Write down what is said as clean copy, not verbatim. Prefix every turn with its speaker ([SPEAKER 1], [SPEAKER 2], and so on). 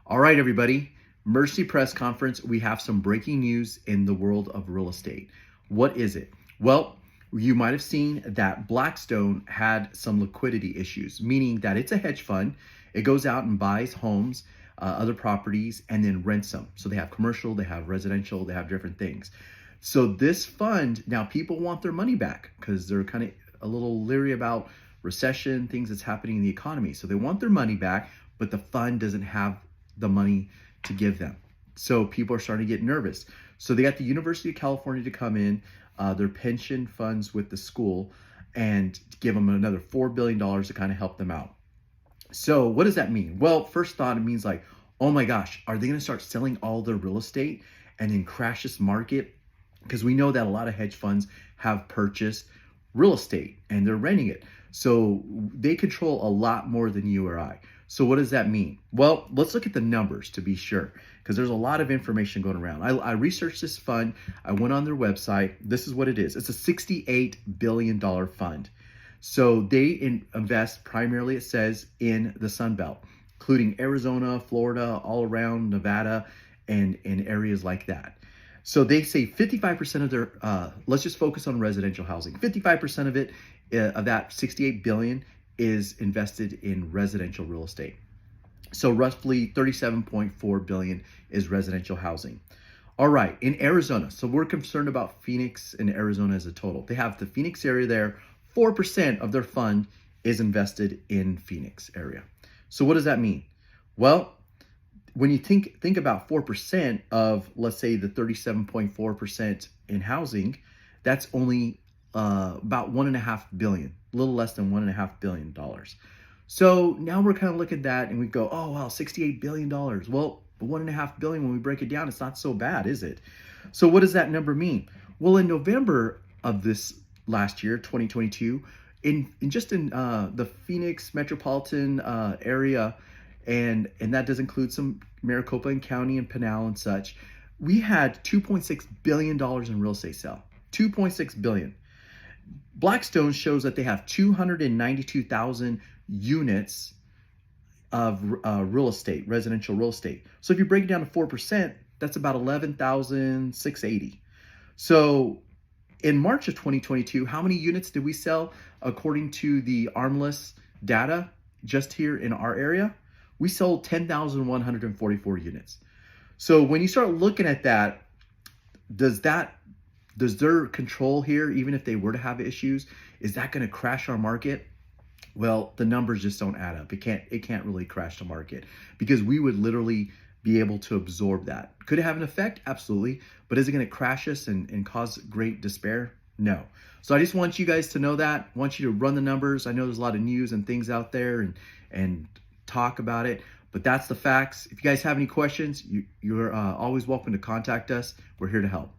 [SPEAKER 1] All right, everybody. Mercy press conference. We have some breaking news in the world of real estate. What is it? Well, you might have seen that Blackstone had some liquidity issues, meaning that it's a hedge fund. It goes out and buys homes, other properties, and then rents them. So they have commercial, they have residential, they have different things. So this fund, now people want their money back because they're kind of a little leery about recession, things that's happening in the economy. So they want their money back, but the fund doesn't have the money to give them. So people are starting to get nervous. So they got the University of California to come in, their pension funds with the school, and give them another $4 billion to kind of help them out. So what does that mean? Well, first thought, it means like, oh my gosh, are they going to start selling all their real estate and then crash this market? Because we know that a lot of hedge funds have purchased real estate and they're renting it. So they control a lot more than you or I. So what does that mean? Well, let's look at the numbers to be sure, because there's a lot of information going around. I researched this fund. I went on their website. This is what it is. It's a $68 billion fund. So they invest primarily, it says, in the Sun Belt, including Arizona, Florida, all around Nevada, and in areas like that. So they say 55% of their, let's just focus on residential housing. 55% of it, of that 68 billion, is invested in residential real estate. So roughly 37.4 billion is residential housing. All right, in Arizona, so we're concerned about Phoenix and Arizona as a total. They have the Phoenix area there. 4% of their fund is invested in Phoenix area. So what does that mean? Well, when you think about 4% of, let's say, the 37.4% in housing, that's only about $1.5 billion, a little less than $1.5 billion. So now we're kind of looking at that and we go, oh, wow, $68 billion. Well, $1.5 billion, when we break it down, it's not so bad, is it? So what does that number mean? Well, in November of this last year, 2022, in the Phoenix metropolitan area, and that does include some Maricopa and County and Pinal and such, we had $2.6 billion in real estate sale. $2.6 billion. Blackstone shows that they have 292,000 units of real estate, residential real estate. So if you break it down to 4%, that's about 11,680. So in March of 2022, how many units did we sell according to the Armless data just here in our area? We sold 10,144 units. So when you start looking at that, does their control here, even if they were to have issues, is that going to crash our market? Well, the numbers just don't add up. It can't really crash the market, because we would literally be able to absorb that. Could it have an effect? Absolutely. But is it going to crash us and cause great despair? No. So I just want you guys to know that. I want you to run the numbers. I know there's a lot of news and things out there and talk about it, but that's the facts. If you guys have any questions, you're always welcome to contact us. We're here to help.